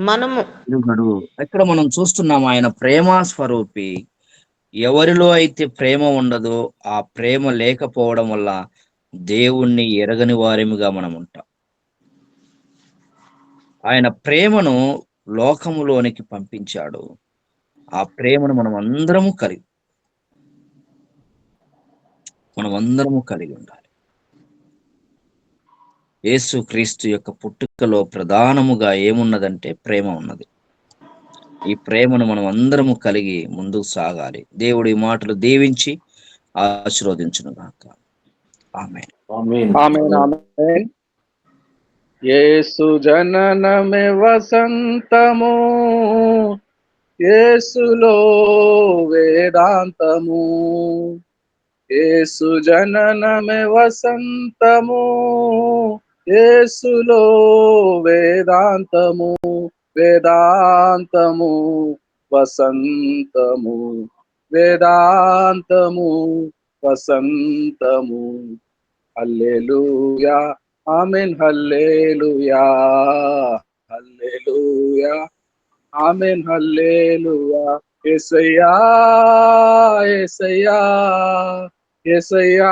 S4: మనము
S1: ఎరుగడు. ఇక్కడ మనం చూస్తున్నాం ఆయన ప్రేమ స్వరూపి. ఎవరిలో అయితే ప్రేమ ఉండదో ఆ ప్రేమ లేకపోవడం వల్ల దేవుణ్ణి ఎరగని వారిగా మనం ఉంటాం. ఆయన ప్రేమను లోకములోనికి పంపించాడు. ఆ ప్రేమను మనం అందరము కలిగి ఉండాలి. యేసు క్రీస్తు యొక్క పుట్టుకలో ప్రధానముగా ఏమున్నదంటే ప్రేమ ఉన్నది. ఈ ప్రేమను మనం అందరము కలిగి ముందుకు సాగాలి. దేవుడి మాటలు దీవించి ఆశీర్వదించును గాక. ఆమేన్.
S2: ఆమేన్. యేసు జననమే వసంతము, యేసులో వేదాంతము. యేసు జననమే వసంతము, యేసులో వేదాంతము. వేదాంతము వసంతము, వేదాంతము వసంతము. హల్లెలూయా, ఆమేన్. హల్లెలూయా, హల్లెలూయా, ఆమేన్. హల్లెలూయా. యేసయ్యా, యేసయ్యా, యేసయ్యా,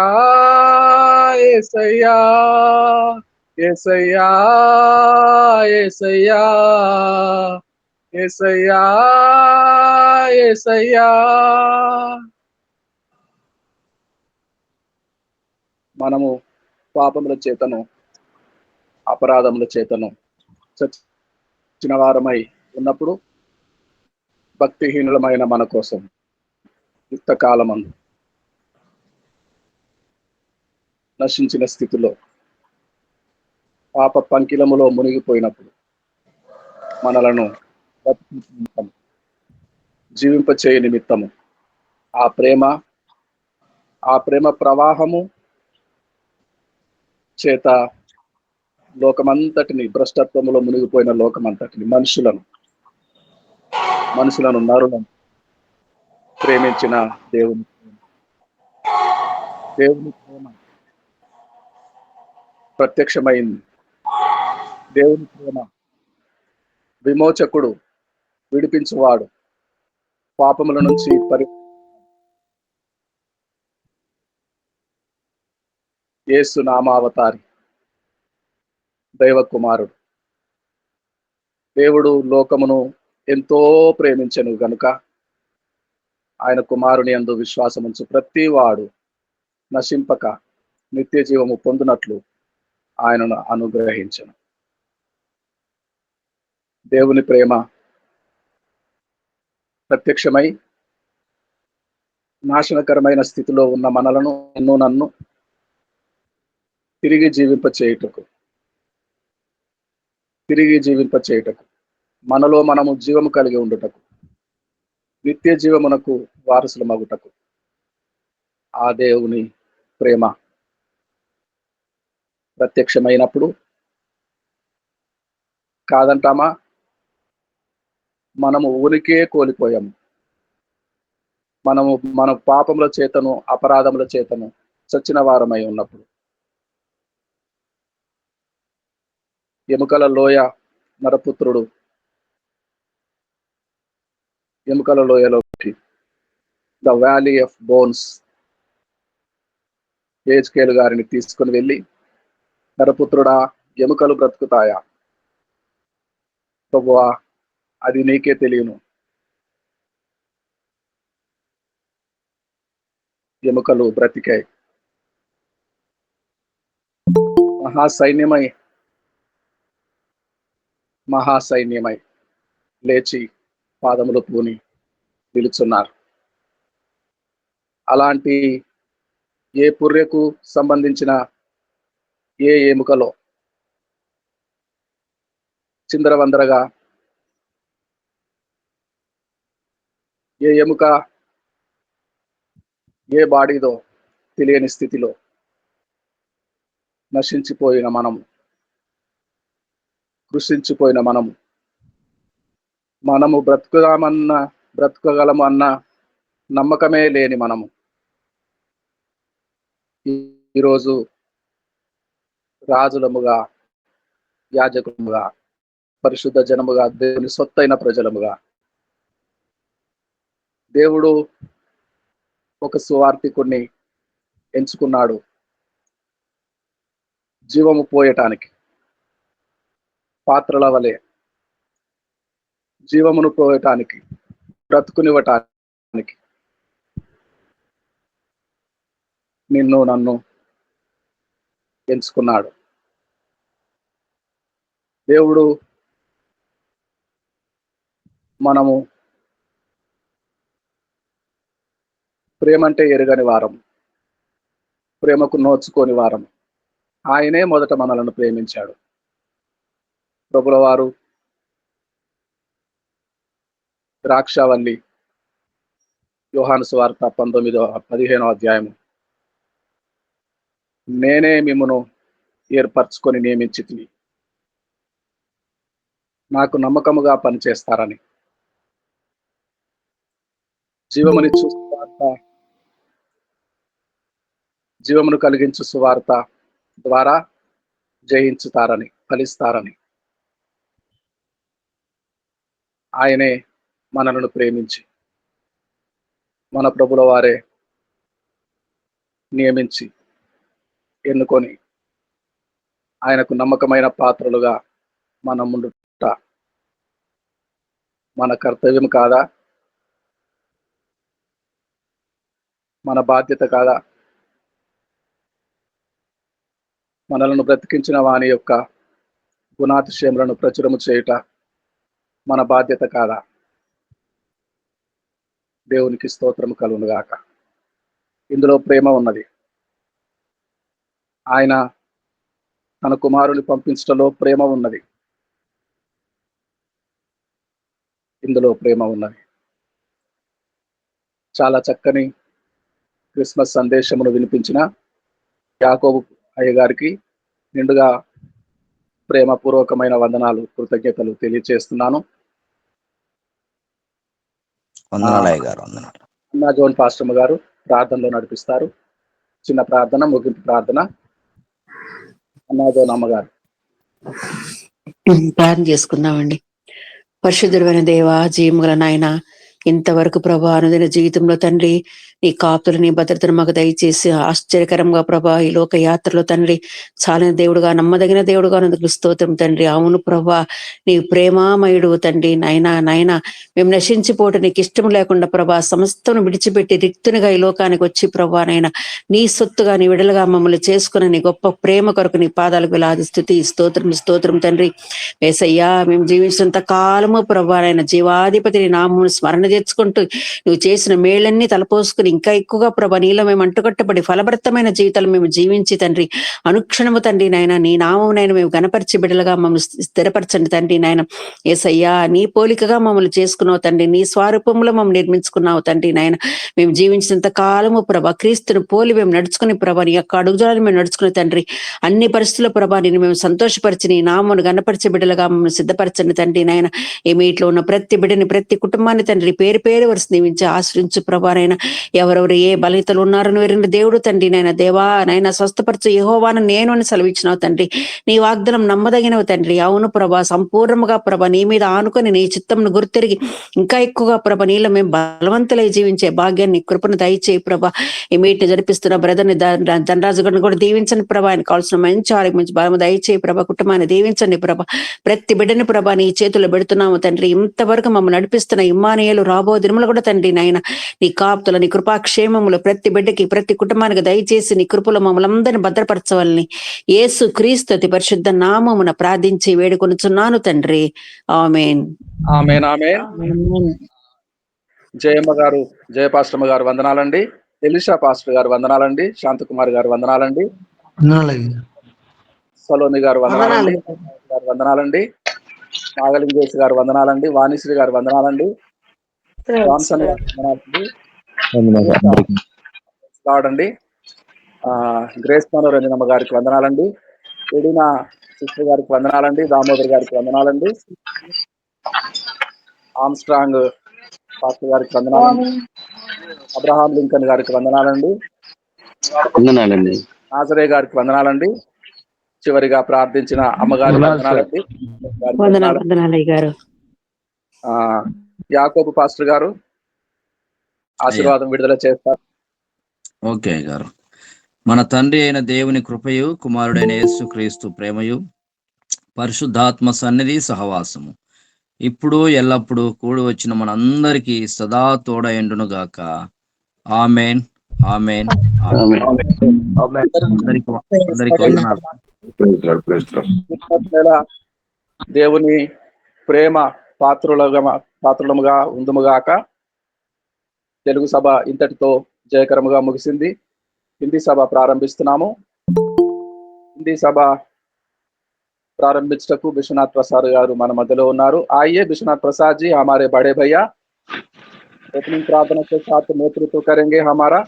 S2: యేసయ్యా, యేసయ్యా, యేసయ్యా, యేసయ్యా, యేసయ్యా. మనము పాపముల చేతను, అపరాధముల చేతను చచ్చిన వారమై ఉన్నప్పుడు భక్తిహీనులమైన మన కోసం యుక్తకాలమందు నశించిన స్థితిలో పాప పంకిలములో మునిగిపోయినప్పుడు మనలను జీవింపచేయ నిమిత్తము ఆ ప్రేమ ప్రవాహము చేత లోకమంతటిని, భ్రష్టత్వములో మునిగిపోయిన లోకమంతటిని, మనుషులను నరులను ప్రేమించిన దేవుని ప్రేమ ప్రత్యక్షమైంది. దేవుని ప్రేమ విమోచకుడు, విడిపించువాడు, పాపముల నుంచి యేసు నామావతారి దైవ కుమారుడు. దేవుడు లోకమును ఎంతో ప్రేమించెను గనుక ఆయన కుమారుని యందు విశ్వాసముంచు ప్రతి వాడు నశింపక నిత్య జీవము పొందునట్లు ఆయనను అనుగ్రహించెను. దేవుని ప్రేమ ప్రత్యక్షమై నాశనకరమైన స్థితిలో ఉన్న మనలను, నన్ను తిరిగి జీవింపచేయుటకు, మనలో మనము జీవము కలిగి ఉండుటకు, నిత్య జీవమునకు వారసులమగుటకు ఆ దేవుని ప్రేమ ప్రత్యక్షమైనప్పుడు కాదంటామా? మనము ఉనికే కోల్పోయాము. మనము మన పాపముల చేతను, అపరాధముల చేతను చచ్చిన వారమై ఉన్నప్పుడు ఎముకల లోయ నరపుత్రుడు ఎముకల లోయలోకి, ద వ్యాలీ ఆఫ్ బోన్స్, హెజ్కేలు గారిని తీసుకుని వెళ్ళి, నరపుత్రుడా, ఎముకలు బ్రతుకుతాయా? ప్రభువా, అది నీకే తెలియను. ఎముకలు బ్రతికాయి. మహాసైన్యమై లేచి పాదములు పూని నిలుచున్నారు. అలాంటి ఏ పుర్రెకు సంబంధించిన ఏ ఎముకలో చిందరవందరగా, ఏ ఎముక ఏ బాడీదో తెలియని స్థితిలో నశించిపోయిన మనము, కృషించిపోయిన మనము బ్రతకగలము అన్న నమ్మకమే లేని మనము ఈరోజు రాజులముగా, యాజకులముగా, పరిశుద్ధ జనముగా, దేవుని సొత్తైన ప్రజలముగా, దేవుడు ఒక సువార్తికుణ్ణి ఎంచుకున్నాడు జీవము పోయటానికి. పాత్రల వలె జీవమును పోయటానికి, బ్రతుకునివ్వటానికి నిన్ను నన్ను ఎంచుకున్నాడు. దేవుడు మనము ప్రేమంటే ఎరుగని వారం, ప్రేమకు నోచుకోని వారం. ఆయనే మొదట మనలను ప్రేమించాడు. ప్రభుల వారు ద్రాక్షావల్లి, యోహాను సువార్త 15వ అధ్యాయము, నేనే మిమ్మును ఏర్పరచుకొని నియమించితిని, నాకు నమ్మకముగా పనిచేస్తారని. జీవమునిచ్చు సువార్త, జీవమును కలిగించు సువార్త ద్వారా జయించుతారని, ఫలిస్తారని ఆయనే మనలను ప్రేమించి మన ప్రభుల వారే నియమించి ఎన్నుకొని ఆయనకు నమ్మకమైన పాత్రలుగా మన ముందుట మన కర్తవ్యం కాదా? మన బాధ్యత కాదా? మనలను బ్రతికించిన వాని యొక్క గుణాతిశయములను ప్రచురము చేయుట మన బాధ్యత కాదా? దేవునికి స్తోత్రము కలుగునుగాక. ఇందులో ప్రేమ ఉన్నది. ఆయన తన కుమారుని పంపించటంలో ప్రేమ ఉన్నది. ఇందులో ప్రేమ ఉన్నది. చాలా చక్కని క్రిస్మస్ సందేశమును వినిపించిన యాకోబు అయ్య గారికి నిండుగా ప్రేమపూర్వకమైన వందనాలు, కృతజ్ఞతలు తెలియజేస్తున్నాను. అన్నా జోన్ పాస్టమ్ గారు ప్రార్థనలో నడిపిస్తారు. చిన్న ప్రార్థన, ముగింపు ప్రార్థన. అన్నా జోన్ అమ్మగారు.
S5: ప్రార్థన చేసుకుందామండి. పరిశుద్ధుడైన దేవా, జీవముగల నాయన, ఇంతవరకు ప్రభా అనుదిన జీవితంలో తండ్రి నీ కాపులు, నీ భద్రతను మాకు దయచేసి ఆశ్చర్యకరంగా ప్రభా ఈ లోక యాత్రలో తండ్రి చాలిన దేవుడుగా, నమ్మదగిన దేవుడుగా అందుకు స్తోత్రం తండ్రి. అవును ప్రభా, నీ ప్రేమామయుడు తండ్రి. నాయనా మేము నశించిపోవటం నీకు ఇష్టం లేకుండా ప్రభా సమస్తం విడిచిపెట్టి రిక్తునిగా ఈ లోకానికి వచ్చి ప్రభా నాయన నీ సొత్తుగా, నీ విడలుగా మమ్మల్ని చేసుకుని నీ గొప్ప ప్రేమ కొరకు నీ పాదాలకు వేలాది స్తుతి స్తోత్రం తండ్రి. యేసయ్యా, మేము జీవించినంత కాలము ప్రభా నాయన జీవాధిపతి నీ నామమును స్మరణ తెచ్చుకుంటూ నువ్వు చేసిన మేళ్ళన్నీ తలపోసుకుని ఇంకా ఎక్కువగా ప్రభా నీలో మేము అంటుకట్టబడి ఫలభరితమైన జీవితాలు మేము జీవించి తండ్రి అనుక్షణము తండ్రి నాయన నీ నామమునైనా మేము గణపరిచి బిడ్డలుగా మమ్మల్ని స్థిరపరచండి తండ్రి నాయన. యేసయ్యా నీ పోలికగా మమ్మల్ని చేసుకున్నావు తండ్రి, నీ స్వరూపంలో మమ్మల్ని నిర్మించుకున్నావు తండ్రి నాయన. మేము జీవించినంత కాలము ప్రభా క్రీస్తుని పోలి మేము నడుచుకుని ప్రభా నీ యొక్క అడుగుజాలను మేము నడుచుకుని తండ్రి అన్ని పరిస్థితుల ప్రభా నేను మేము సంతోషపరిచి నీ నామమును గణపరిచే బిడ్డలుగా మమ్మల్ని సిద్ధపరచండి తండ్రి నాయన. ఈ మీట్లో ఉన్న ప్రతి బిడ్డని ప్రతి కుటుంబాన్ని తండ్రి పేరు పేరు వరుస దీవించి ఆశ్రయించు ప్రభానైనా. ఎవరెవరు ఏ బలితలు ఉన్నారని వెరిన దేవుడు తండ్రి నాయన. దేవా నాయన స్వస్థపరచు యెహోవాను నేను అని సెలవిచ్చినావు తండ్రి. నీ వాగ్దానం నమ్మదగినవు తండ్రి. అవును ప్రభా సంపూర్ణముగా ప్రభ నీ మీద ఆనుకొని నీ చిత్తంను గుర్తిరిగి ఇంకా ఎక్కువగా ప్రభ నీలో మేము బలవంతులై జీవించే భాగ్యాన్ని కృపను దయచేయి ప్రభ. ఈ మీటిని జరిపిస్తున్న బ్రదర్ని ధనరాజు గారిని కూడా దీవించండి ప్రభా. ఆయన కావాల్సిన మంచి ఆరోగ్యం మంచి బలము దయచేయి ప్రభ. కుటుంబాన్ని దీవించండి ప్రభ. ప్రతి బిడ్డని ప్రభ నీ చేతుల్లో పెడుతున్నాము తండ్రి. ఇంతవరకు మమ్మల్ని నడిపిస్తున్న ఇమ్మానుయేలు రాబో దినములు కూడా తండ్రి నాయన నీ కాపుతుల నీ కృపాక్షేమములు ప్రతి బిడ్డకి ప్రతి కుటుంబానికి దయచేసి నీ కృపలో మమ్మల్ని అందరిని భద్రపరచవాలని యేసు క్రీస్తు అతి పరిశుద్ధ నామమున ప్రార్థించి వేడుకొనుచున్నాను తండ్రి. ఆమేన్.
S2: ఆమేన్ ఆమేన్. జయమ్మ గారు, జయ పాస్టమ్మ గారు వందనాలండి. ఎలిషా పాస్టర్ గారు వందనాలండి. శాంతకుమార్ గారు వందనాలండి. సలోని గారు వందనాలండి. వందనాలండి. నాగలింగేశ్ గారు వందనాలండి. వాణిశ్రీ గారు వందనాలండి. జాన్సన్ గారు వందనాలండి. గ్రేస్ మనోరంజనమ్మ గారికి వందనాలండి. ఎడినా సిస్టర్ గారికి వందనాలండి. దామోదర్ గారికి వందనాలండి. ఆమ్స్ట్రాంగ్ పాస్టర్ గారికి వందనాలండి. అబ్రహాం లింకన్ గారికి వందనాలండి. నాజరే గారికి వందనాలండి. చివరిగా ప్రార్థించిన అమ్మగారి వందనాలండి. యాకోబు పాస్టర్ గారు ఆశీర్వాదం విడుదల చేస్తారు.
S1: ఓకే గారు. మన తండ్రి అయిన దేవుని కృపయు కుమారుడైన యేసు క్రీస్తు ప్రేమయు పరిశుద్ధాత్మ సన్నిధి సహవాసము ఇప్పుడు ఎల్లప్పుడూ కూడి వచ్చిన మనందరికీ సదా తోడైండును గాక. ఆమేన్ ఆమేన్.
S2: దేవుని ప్రేమ పాత్రులముగా ఉందుముగాక. తెలుగు సభ ఇంతటితో జయకరముగా ముగిసింది. హిందీ సభ ప్రారంభిస్తున్నాము. హిందీ సభ ప్రారంభించటకు విశ్వనాథ్ ప్రసాద్ గారు మన మధ్యలో ఉన్నారు. आइए विश्वनाथ प्रसाद जी हमारे बड़े भैया ओपनिंग प्रार्थना के साथ नेतृत्व करेंगे हमारा.